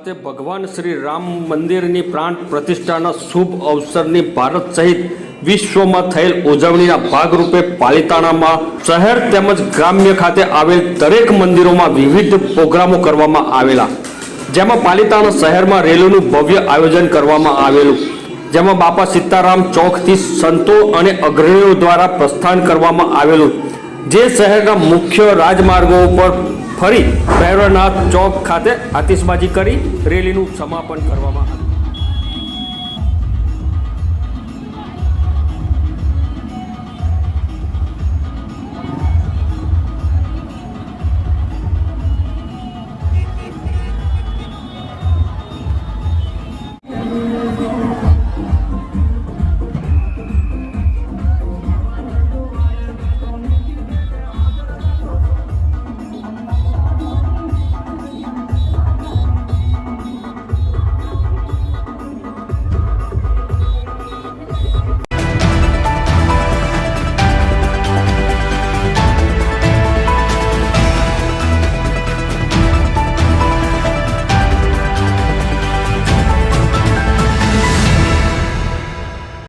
ખાતે ભગવાન શ્રી રામ મંદિરની પ્રાણ પ્રતિષ્ઠાના શુભ અવસરની ભારત સહિત વિશ્વમાં થયેલ ઉજવણીના ભાગરૂપે પાલિતાણામાં શહેર તેમજ ગ્રામ્ય ખાતે આવેલ દરેક મંદિરોમાં વિવિધ પ્રોગ્રામો કરવામાં આવેલા, જેમાં પાલિતાણા શહેરમાં રેલીનું ભવ્ય આયોજન કરવામાં આવેલું, જેમાં બાપા સીતારામ ચોકથી સંતો અને અગ્રણીઓ દ્વારા પ્રસ્થાન કરવામાં આવેલું, જે શહેરના મુખ્ય રાજમાર્ગો ઉપર ફરી ભૈરવનાથ ચોક ખાતે આતિશબાજી કરી રેલીનું સમાપન કરવામાં આવ્યું।